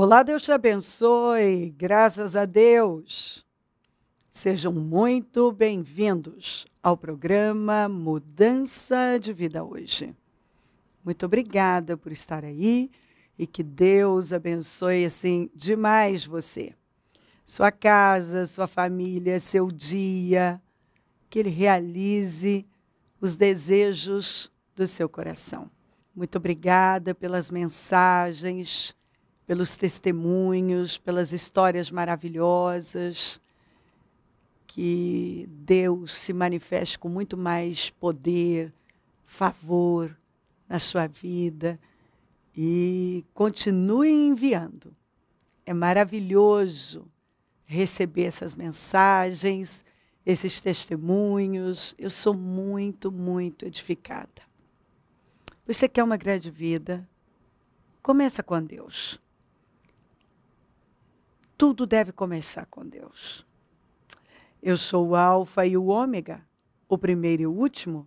Olá, Deus te abençoe, graças a Deus. Sejam muito bem-vindos ao programa Mudança de Vida Hoje. Muito obrigada por estar aí e que Deus abençoe assim demais você. Sua casa, sua família, seu dia, que Ele realize os desejos do seu coração. Muito obrigada pelas mensagens, pelos testemunhos, pelas histórias maravilhosas. Que Deus se manifeste com muito mais poder, favor na sua vida e continue enviando. É maravilhoso receber essas mensagens, esses testemunhos. Eu sou muito, muito edificada. Você quer uma grande vida? Começa com Deus. Tudo deve começar com Deus. Eu sou o Alfa e o Ômega, o primeiro e o último,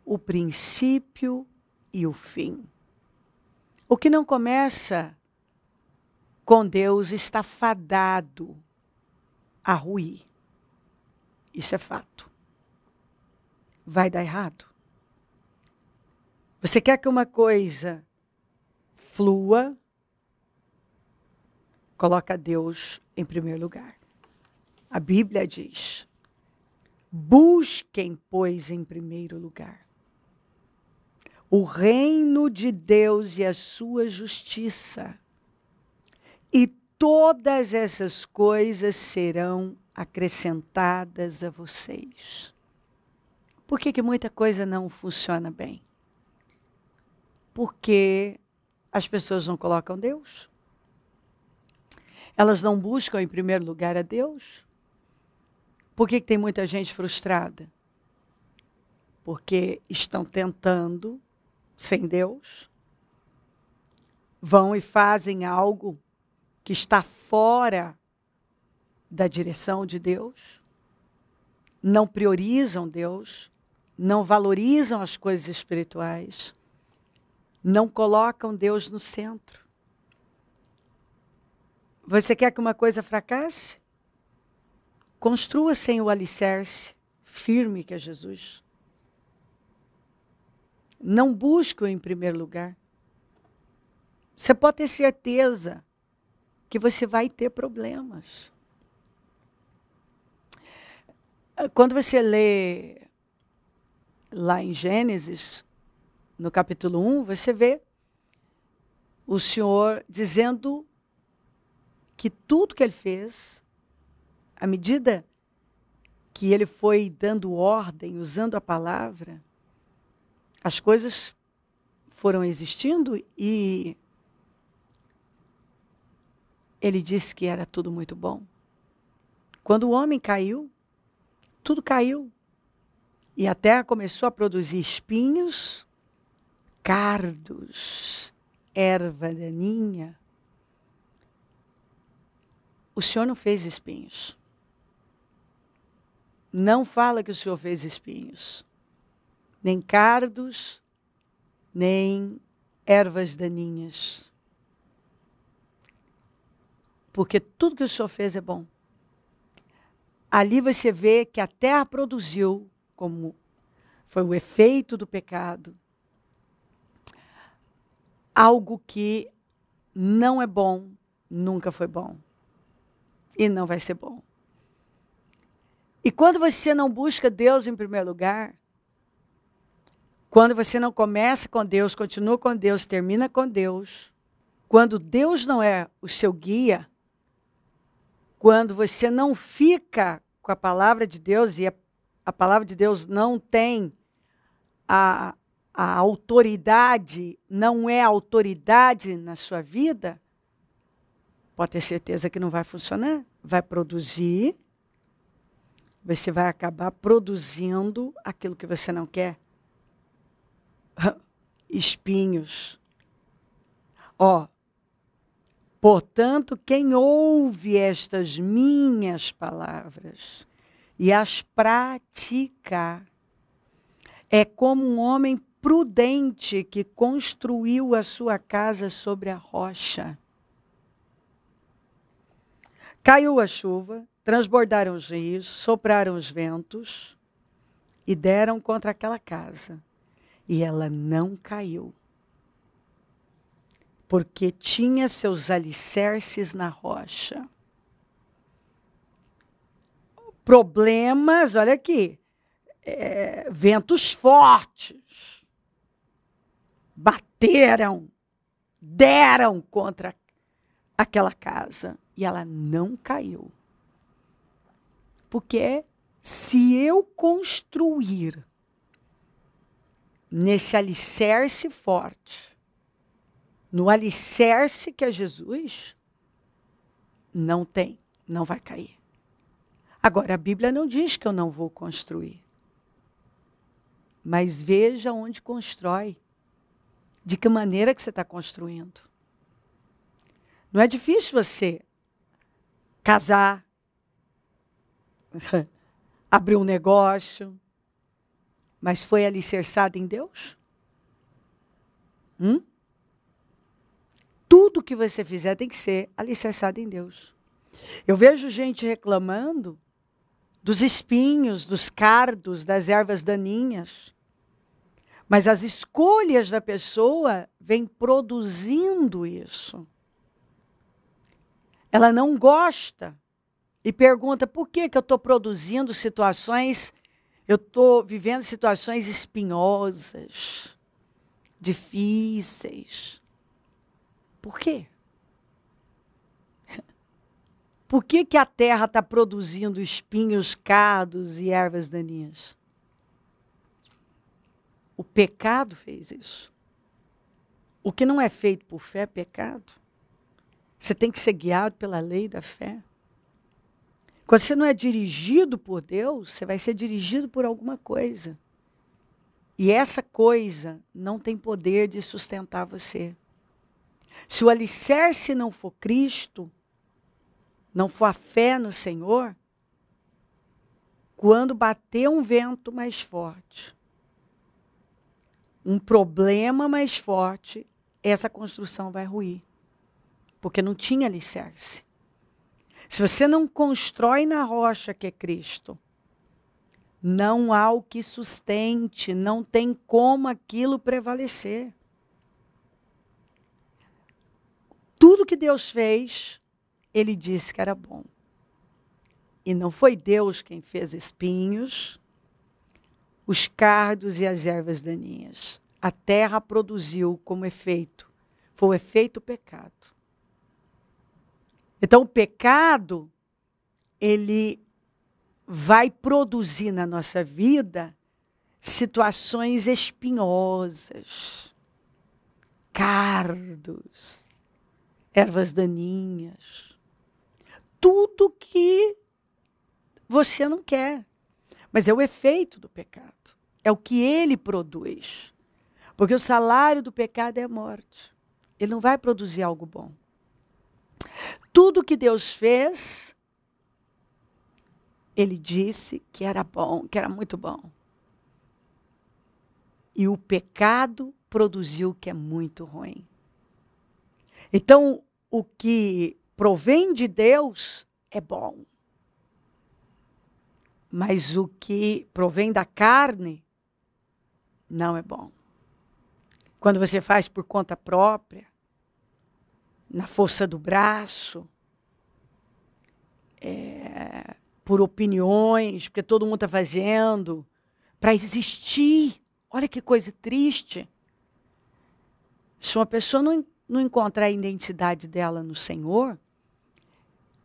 o princípio e o fim. O que não começa com Deus está fadado a ruir. Isso é fato. Vai dar errado. Você quer que uma coisa flua? Coloca Deus em primeiro lugar. A Bíblia diz: busquem, pois, em primeiro lugar o reino de Deus e a sua justiça, e todas essas coisas serão acrescentadas a vocês. Por que muita coisa não funciona bem? Porque as pessoas não colocam Deus. Elas não buscam em primeiro lugar a Deus. Por que tem muita gente frustrada? Porque estão tentando sem Deus. Vão e fazem algo que está fora da direção de Deus. Não priorizam Deus. Não valorizam as coisas espirituais. Não colocam Deus no centro. Você quer que uma coisa fracasse? Construa sem o alicerce firme que é Jesus. Não busque em primeiro lugar. Você pode ter certeza que você vai ter problemas. Quando você lê lá em Gênesis, no capítulo 1, você vê o Senhor dizendo que tudo que Ele fez, à medida que Ele foi dando ordem, usando a palavra, as coisas foram existindo e Ele disse que era tudo muito bom. Quando o homem caiu, tudo caiu. E a terra começou a produzir espinhos, cardos, erva daninha. O Senhor não fez espinhos. Não fala que o Senhor fez espinhos. Nem cardos, nem ervas daninhas. Porque tudo que o Senhor fez é bom. Ali você vê que a terra produziu, como foi o efeito do pecado, algo que não é bom, nunca foi bom. E não vai ser bom. E quando você não busca Deus em primeiro lugar, quando você não começa com Deus, continua com Deus, termina com Deus, quando Deus não é o seu guia, quando você não fica com a palavra de Deus e a palavra de Deus não tem a autoridade, não é autoridade na sua vida, pode ter certeza que não vai funcionar. Vai produzir, você vai acabar produzindo aquilo que você não quer. Espinhos. Portanto, quem ouve estas minhas palavras e as pratica, é como um homem prudente que construiu a sua casa sobre a rocha. Caiu a chuva, transbordaram os rios, sopraram os ventos e deram contra aquela casa. E ela não caiu, porque tinha seus alicerces na rocha. Problemas, olha aqui, ventos fortes, bateram, deram contra aquela casa e ela não caiu. Porque se eu construir nesse alicerce forte, no alicerce que é Jesus, não vai cair. Agora, a Bíblia não diz que eu não vou construir. Mas veja onde constrói. De que maneira que você está construindo. Não é difícil você casar, abrir um negócio, mas foi alicerçado em Deus? Tudo que você fizer tem que ser alicerçado em Deus. Eu vejo gente reclamando dos espinhos, dos cardos, das ervas daninhas. Mas as escolhas da pessoa vêm produzindo isso. Ela não gosta e pergunta por que eu estou produzindo situações, eu estou vivendo situações espinhosas, difíceis. Por quê? Por que a terra está produzindo espinhos, cardos e ervas daninhas? O pecado fez isso. O que não é feito por fé é pecado. Você tem que ser guiado pela lei da fé. Quando você não é dirigido por Deus, você vai ser dirigido por alguma coisa. E essa coisa não tem poder de sustentar você. Se o alicerce não for Cristo, não for a fé no Senhor, quando bater um vento mais forte, um problema mais forte, essa construção vai ruir. Porque não tinha alicerce. Se você não constrói na rocha que é Cristo, não há o que sustente, não tem como aquilo prevalecer. Tudo que Deus fez, Ele disse que era bom. E não foi Deus quem fez espinhos, os cardos e as ervas daninhas. A terra produziu como efeito. Foi o efeito pecado. Então, o pecado, ele vai produzir na nossa vida situações espinhosas, cardos, ervas daninhas. Tudo que você não quer. Mas é o efeito do pecado. É o que ele produz. Porque o salário do pecado é a morte. Ele não vai produzir algo bom. Tudo que Deus fez, Ele disse que era bom, que era muito bom. E o pecado produziu o que é muito ruim. Então, o que provém de Deus é bom. Mas o que provém da carne não é bom. Quando você faz por conta própria, na força do braço, por opiniões, porque todo mundo está fazendo, para existir. Olha que coisa triste. Se uma pessoa não encontrar a identidade dela no Senhor,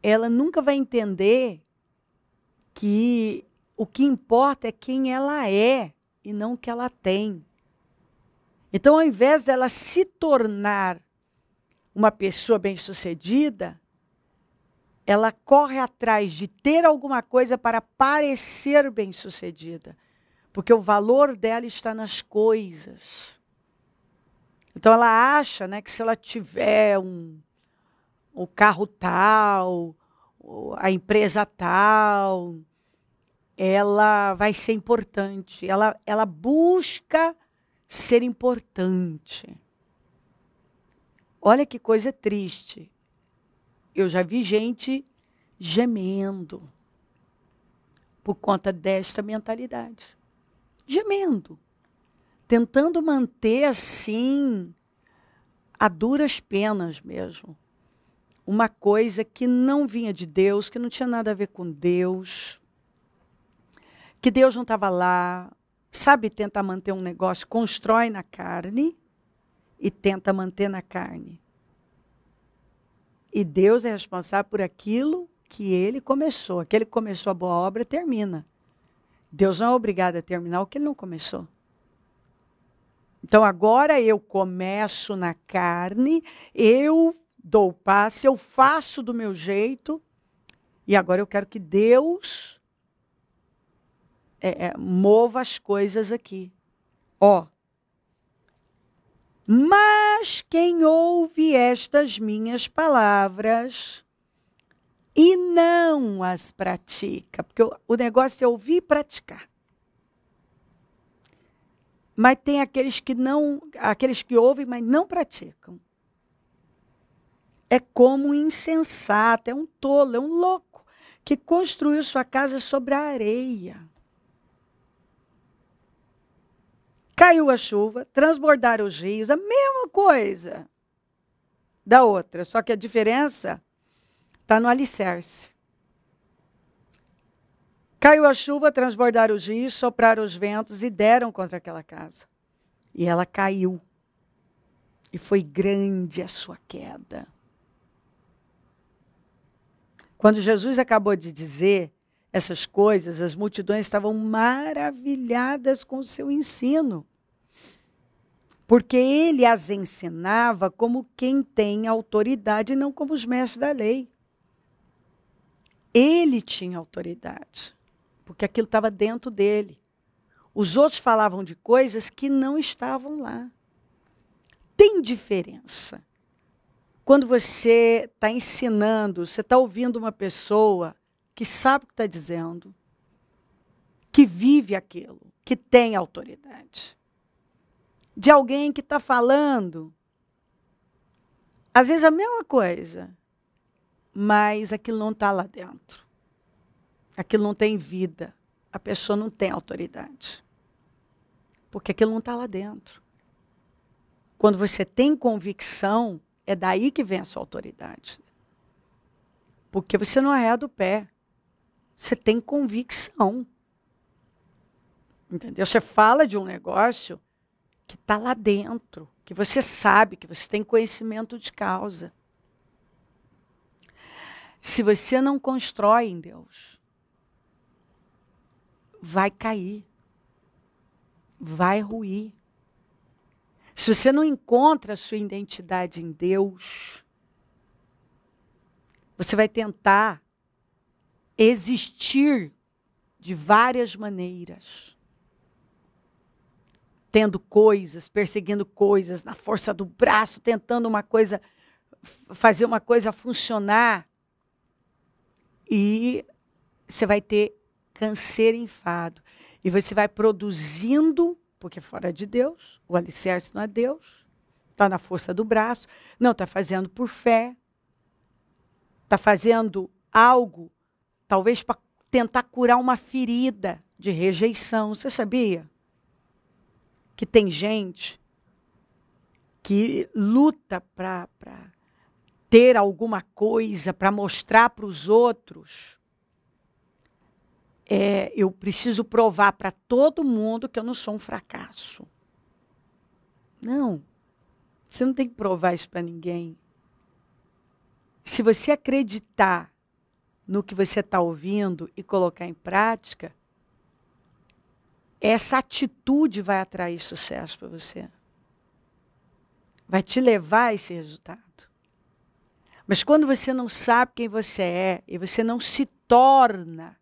ela nunca vai entender que o que importa é quem ela é e não o que ela tem. Então, ao invés dela se tornar uma pessoa bem-sucedida, ela corre atrás de ter alguma coisa para parecer bem-sucedida. Porque o valor dela está nas coisas. Então ela acha, né, que se ela tiver o carro tal, a empresa tal, ela vai ser importante. Ela busca ser importante. Olha que coisa triste. Eu já vi gente gemendo por conta desta mentalidade. Gemendo. Tentando manter assim, a duras penas mesmo, uma coisa que não vinha de Deus, que não tinha nada a ver com Deus, que Deus não estava lá. Sabe, tentar manter um negócio, constrói na carne e tenta manter na carne. E Deus é responsável por aquilo que ele começou. Aquele que começou a boa obra, termina. Deus não é obrigado a terminar o que ele não começou. Então, agora eu começo na carne, eu dou o passe, eu faço do meu jeito, e agora eu quero que Deus mova as coisas aqui. Ó. Mas quem ouve estas minhas palavras e não as pratica, porque o negócio é ouvir e praticar. Mas tem aqueles que ouvem, mas não praticam. É como um insensato, é um tolo, é um louco, que construiu sua casa sobre a areia. Caiu a chuva, transbordaram os rios, a mesma coisa da outra, só que a diferença está no alicerce. Caiu a chuva, transbordaram os rios, sopraram os ventos e deram contra aquela casa. E ela caiu. E foi grande a sua queda. Quando Jesus acabou de dizer essas coisas, as multidões estavam maravilhadas com o seu ensino. Porque ele as ensinava como quem tem autoridade, não como os mestres da lei. Ele tinha autoridade. Porque aquilo estava dentro dele. Os outros falavam de coisas que não estavam lá. Tem diferença. Quando você está ensinando, você está ouvindo uma pessoa que sabe o que está dizendo, que vive aquilo, que tem autoridade. De alguém que está falando, às vezes a mesma coisa, mas aquilo não está lá dentro. Aquilo não tem vida. A pessoa não tem autoridade. Porque aquilo não está lá dentro. Quando você tem convicção, é daí que vem a sua autoridade. Porque você não arreda o pé. Você tem convicção. Entendeu? Você fala de um negócio que está lá dentro, que você sabe, que você tem conhecimento de causa. Se você não constrói em Deus, vai cair, vai ruir. Se você não encontra a sua identidade em Deus, você vai tentar existir de várias maneiras. Tendo coisas, perseguindo coisas, na força do braço, tentando uma coisa, fazer uma coisa funcionar. E você vai ter câncer e enfado. E você vai produzindo, porque fora de Deus, o alicerce não é Deus, está na força do braço, não, está fazendo por fé, está fazendo algo, talvez para tentar curar uma ferida de rejeição. Você sabia que tem gente que luta para ter alguma coisa, para mostrar para os outros? Eu preciso provar para todo mundo que eu não sou um fracasso. Não, você não tem que provar isso para ninguém. Se você acreditar no que você está ouvindo e colocar em prática, essa atitude vai atrair sucesso para você. Vai te levar a esse resultado. Mas quando você não sabe quem você é e você não se torna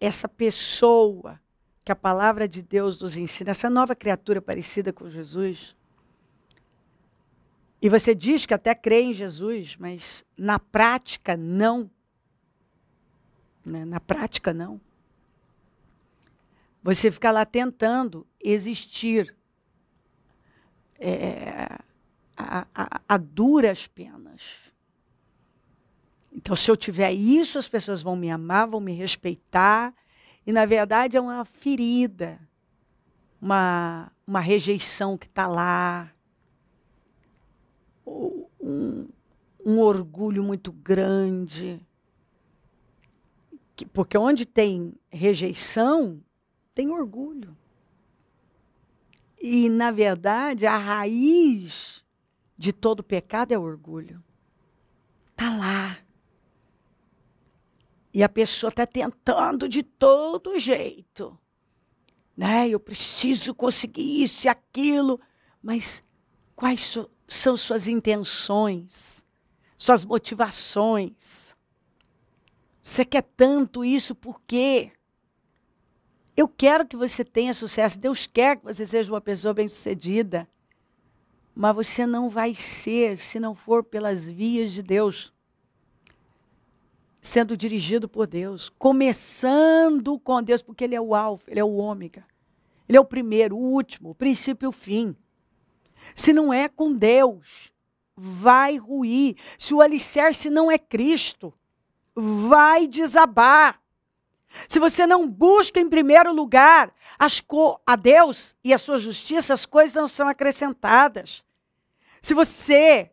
essa pessoa que a palavra de Deus nos ensina, essa nova criatura parecida com Jesus, e você diz que até crê em Jesus, mas na prática não. Na prática não. Você fica lá tentando existir a duras penas. Então, Então, se eu tiver isso, as pessoas vão me amar, vão me respeitar. E, na verdade, é uma ferida, uma rejeição que está lá, um orgulho muito grande. Porque onde tem rejeição, tem orgulho. E, na verdade, a raiz de todo pecado é o orgulho. Está lá. E a pessoa está tentando de todo jeito. Né? Eu preciso conseguir isso e aquilo. Mas quais são suas intenções? Suas motivações? Você quer tanto isso por quê? Eu quero que você tenha sucesso. Deus quer que você seja uma pessoa bem-sucedida. Mas você não vai ser se não for pelas vias de Deus. Sendo dirigido por Deus. Começando com Deus, porque Ele é o alfa, Ele é o ômega. Ele é o primeiro, o último, o princípio e o fim. Se não é com Deus, vai ruir. Se o alicerce não é Cristo, vai desabar. Se você não busca em primeiro lugar a Deus e a sua justiça, as coisas não são acrescentadas. Se você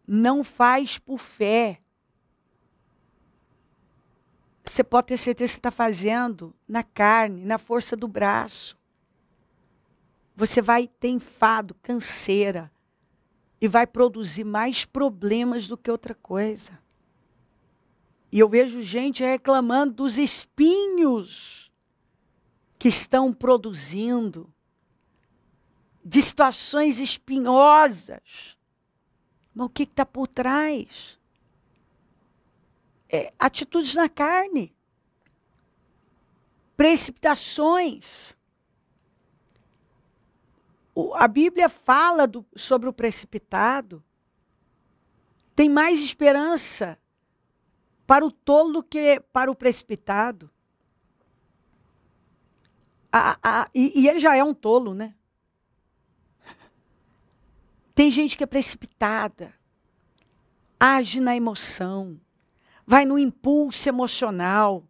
não faz por fé, você pode ter certeza que você está fazendo na carne, na força do braço. Você vai ter enfado, canseira, e vai produzir mais problemas do que outra coisa. E eu vejo gente reclamando dos espinhos que estão produzindo, de situações espinhosas. Mas o que está por trás? Atitudes na carne, precipitações. A Bíblia fala sobre o precipitado. Tem mais esperança para o tolo do que para o precipitado. E ele já é um tolo, né? Tem gente que é precipitada, age na emoção, vai no impulso emocional,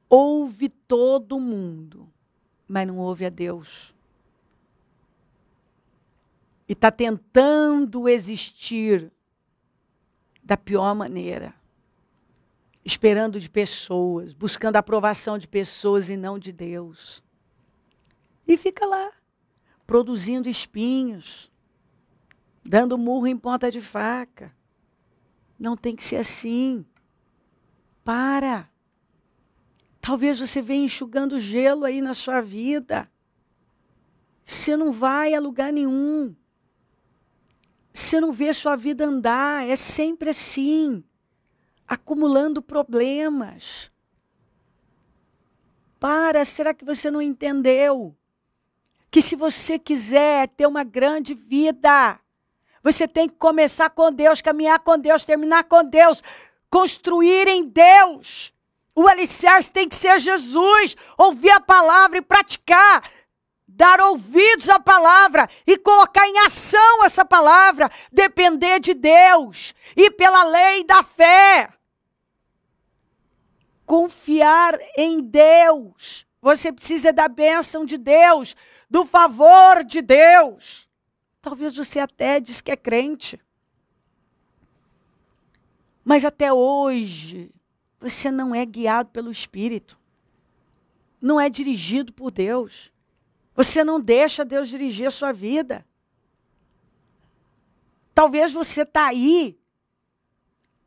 ouve todo mundo, mas não ouve a Deus. E está tentando existir da pior maneira, esperando de pessoas, buscando a aprovação de pessoas e não de Deus. E fica lá, produzindo espinhos, dando murro em ponta de faca. Não tem que ser assim. Para. Talvez você venha enxugando gelo aí na sua vida. Você não vai a lugar nenhum. Você não vê sua vida andar. É sempre assim. Acumulando problemas. Para. Será que você não entendeu? Que se você quiser ter uma grande vida, você tem que começar com Deus, caminhar com Deus, terminar com Deus. Construir em Deus. O alicerce tem que ser Jesus. Ouvir a palavra e praticar. Dar ouvidos à palavra e colocar em ação essa palavra. Depender de Deus. E pela lei da fé. Confiar em Deus. Você precisa da bênção de Deus. Do favor de Deus. Talvez você até diz que é crente. Mas até hoje, você não é guiado pelo Espírito. Não é dirigido por Deus. Você não deixa Deus dirigir a sua vida. Talvez você está aí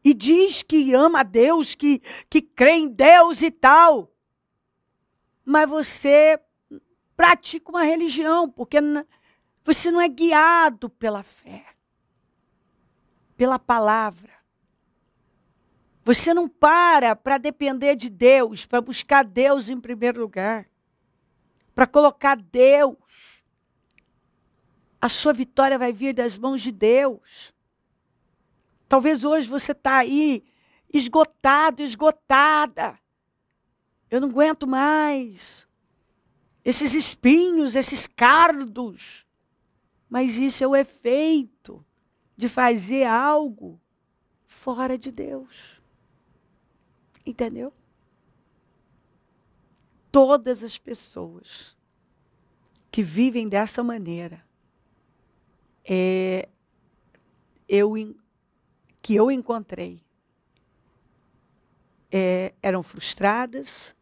e diz que ama a Deus, que crê em Deus e tal. Mas você pratica uma religião, porque você não é guiado pela fé, pela palavra. Você não para depender de Deus, para buscar Deus em primeiro lugar. Para colocar Deus. A sua vitória vai vir das mãos de Deus. Talvez hoje você está aí esgotado, esgotada. Eu não aguento mais. Esses espinhos, esses cardos. Mas isso é o efeito de fazer algo fora de Deus. Entendeu? Todas as pessoas que vivem dessa maneira, que eu encontrei, eram frustradas,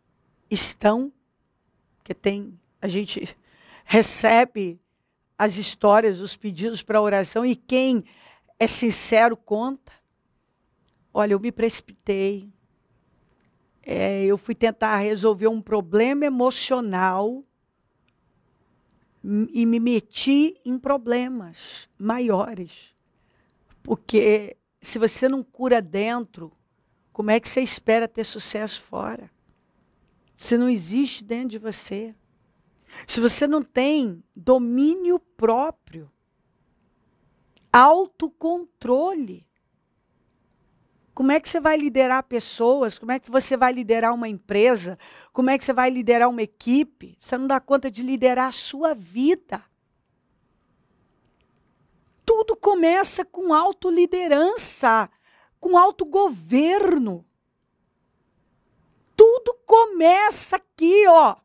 estão, que a gente recebe as histórias, os pedidos para oração, e quem é sincero conta. Olha, eu me precipitei, eu fui tentar resolver um problema emocional e me meti em problemas maiores. Porque se você não cura dentro, como é que você espera ter sucesso fora? Se não existe dentro de você. Se você não tem domínio próprio, autocontrole, como é que você vai liderar pessoas? Como é que você vai liderar uma empresa? Como é que você vai liderar uma equipe? Você não dá conta de liderar a sua vida. Tudo começa com autoliderança, com autogoverno. Tudo começa aqui, ó.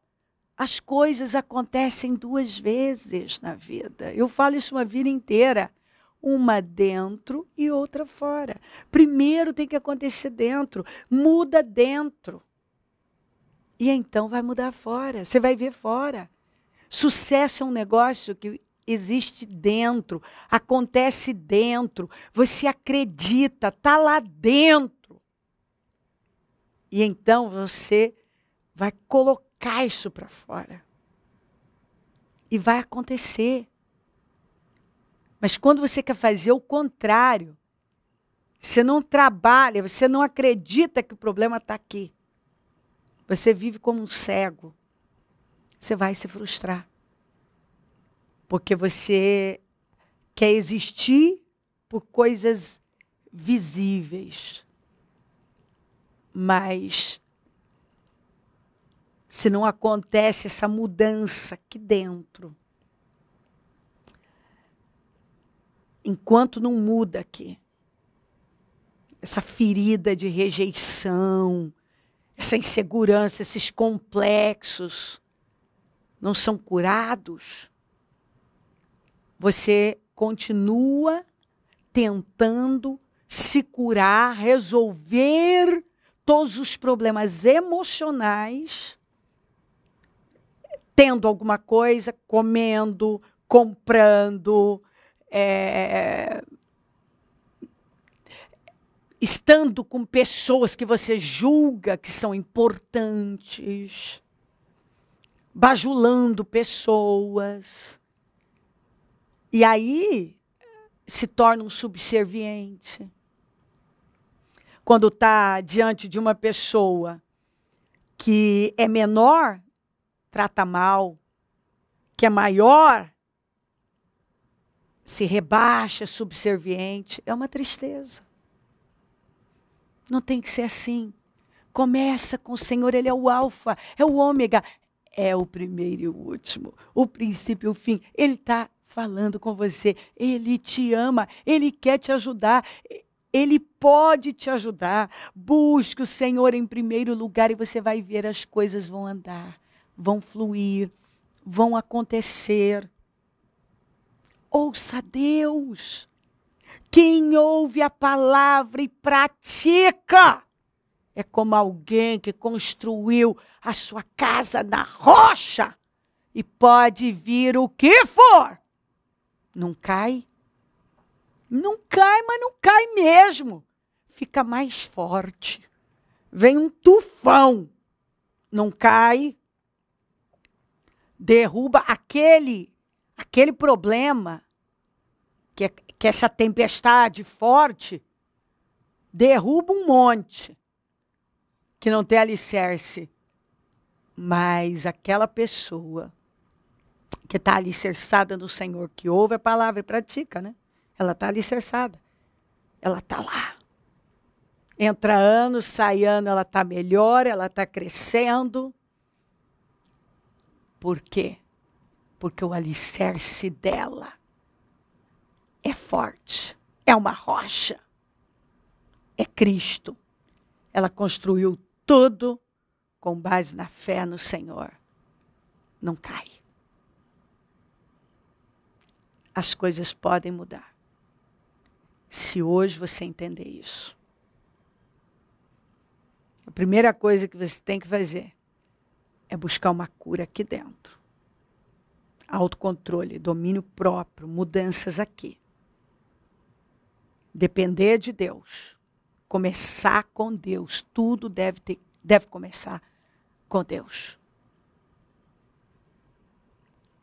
As coisas acontecem 2 vezes na vida. Eu falo isso uma vida inteira. Uma dentro e outra fora. Primeiro tem que acontecer dentro. Muda dentro. E então vai mudar fora. Você vai ver fora. Sucesso é um negócio que existe dentro. Acontece dentro. Você acredita. Está lá dentro. E então você vai colocar isso para fora. E vai acontecer. Mas quando você quer fazer o contrário, você não trabalha, você não acredita que o problema está aqui. Você vive como um cego. Você vai se frustrar. Porque você quer existir por coisas visíveis. Mas se não acontece essa mudança aqui dentro, enquanto não muda aqui, essa ferida de rejeição, essa insegurança, esses complexos não são curados, você continua tentando se curar, resolver todos os problemas emocionais, tendo alguma coisa, comendo, comprando, estando com pessoas que você julga que são importantes, bajulando pessoas. E aí se torna um subserviente. Quando está diante de uma pessoa que é menor, trata mal, que é maior, se rebaixa, subserviente, é uma tristeza. Não tem que ser assim. Começa com o Senhor, Ele é o alfa, é o ômega, é o primeiro e o último, o princípio e o fim. Ele está falando com você, Ele te ama, Ele quer te ajudar, Ele pode te ajudar. Busque o Senhor em primeiro lugar e você vai ver as coisas vão andar, vão fluir, vão acontecer. Ouça Deus. Quem ouve a palavra e pratica é como alguém que construiu a sua casa na rocha e pode vir o que for. Não cai? Não cai, mas não cai mesmo. Fica mais forte. Vem um tufão. Não cai. Derruba aquele problema, que essa tempestade forte, derruba um monte, que não tem alicerce. Mas aquela pessoa que está alicerçada no Senhor, que ouve a palavra e pratica, né? Ela está alicerçada. Ela está lá. Entra ano, sai ano, ela está melhor, ela está crescendo. Por quê? Porque o alicerce dela é forte, é uma rocha. é Cristo. Ela construiu tudo com base na fé no Senhor. Não cai. As coisas podem mudar. Se hoje você entender isso. A primeira coisa que você tem que fazer é buscar uma cura aqui dentro. Autocontrole, domínio próprio, mudanças aqui. Depender de Deus. Começar com Deus. Tudo deve começar com Deus.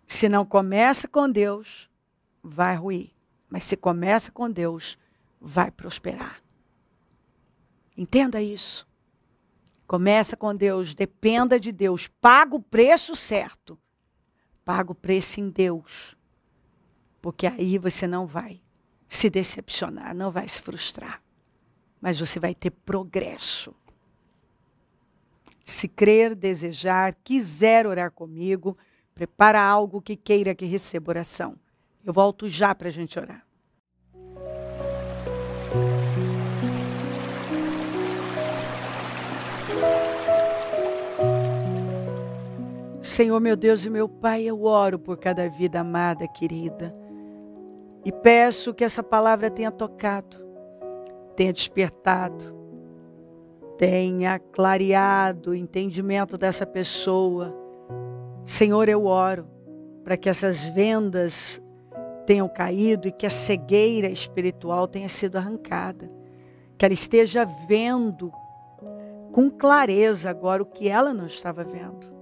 Se não começa com Deus, vai ruir. Mas se começa com Deus, vai prosperar. Entenda isso. Começa com Deus, dependa de Deus. Paga o preço certo. Paga o preço em Deus. Porque aí você não vai se decepcionar, não vai se frustrar. Mas você vai ter progresso. Se crer, desejar, quiser orar comigo, prepara algo que queira que receba oração. Eu volto já para a gente orar. Senhor, meu Deus e meu Pai, eu oro por cada vida amada, querida. E peço que essa palavra tenha tocado, tenha despertado, tenha clareado o entendimento dessa pessoa. Senhor, eu oro para que essas vendas tenham caído e que a cegueira espiritual tenha sido arrancada. Que ela esteja vendo com clareza agora o que ela não estava vendo.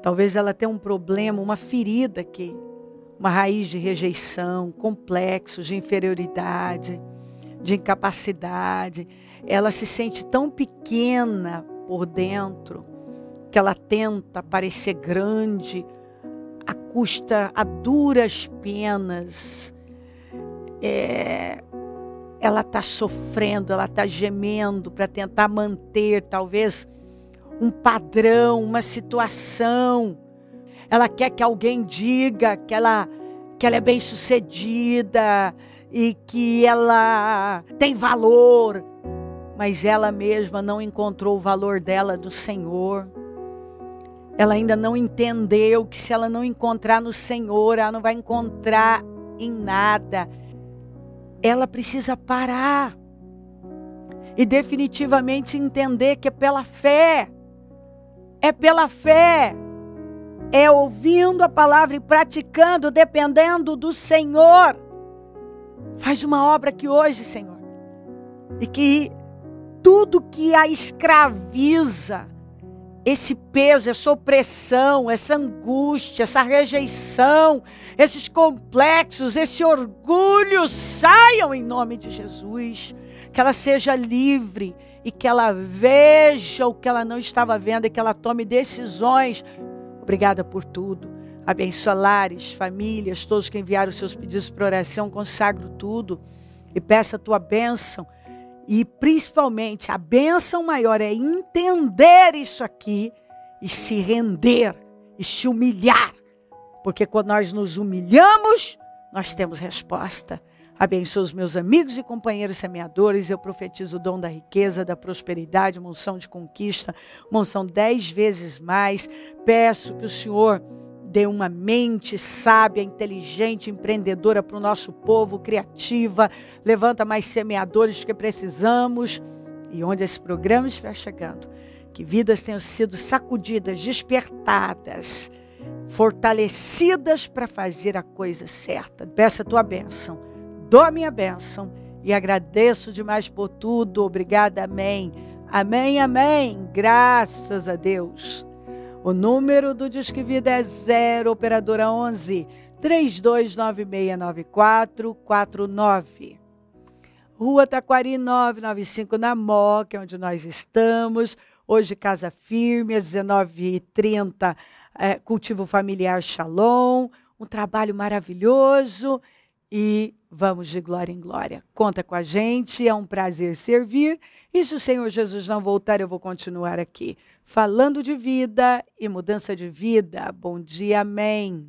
Talvez ela tenha um problema, uma ferida aqui, uma raiz de rejeição, complexos de inferioridade, de incapacidade. Ela se sente tão pequena por dentro que ela tenta parecer grande a duras penas. Ela está sofrendo, ela está gemendo para tentar manter talvez um padrão, uma situação. Ela quer que alguém diga que ela é bem-sucedida e que ela tem valor, mas ela mesma não encontrou o valor dela do Senhor. Ela ainda não entendeu que se ela não encontrar no Senhor, ela não vai encontrar em nada. Ela precisa parar e definitivamente entender que é pela fé. É pela fé. É ouvindo a palavra e praticando, dependendo do Senhor. Faz uma obra aqui hoje, Senhor. E que tudo que a escraviza, esse peso, essa opressão, essa angústia, essa rejeição, esses complexos, esse orgulho, saiam em nome de Jesus. Que ela seja livre e que ela veja o que ela não estava vendo e que ela tome decisões. Obrigada por tudo. Abençoa lares, famílias, todos que enviaram seus pedidos para oração, consagro tudo e peça a tua bênção. E principalmente a bênção maior é entender isso aqui e se render e se humilhar. Porque quando nós nos humilhamos, nós temos resposta. Abençoa os meus amigos e companheiros semeadores. Eu profetizo o dom da riqueza, da prosperidade, uma unção de conquista, uma unção 10 vezes mais. Peço que o Senhor dê uma mente sábia, inteligente, empreendedora para o nosso povo, criativa. Levanta mais semeadores que precisamos. E onde esse programa estiver chegando, que vidas tenham sido sacudidas, despertadas, fortalecidas para fazer a coisa certa. Peço a tua bênção. Dou a minha bênção e agradeço demais por tudo. Obrigada, amém. Amém, amém. Graças a Deus. O número do Disque Vida é 0, operadora 11 32969449. Rua Taquari 995 na Moca, onde nós estamos. Hoje Casa Firme, às 19h30, Cultivo Familiar Shalom. Um trabalho maravilhoso. E vamos de glória em glória. Conta com a gente, é um prazer servir. E se o Senhor Jesus não voltar, eu vou continuar aqui, falando de vida e mudança de vida. Bom dia, amém.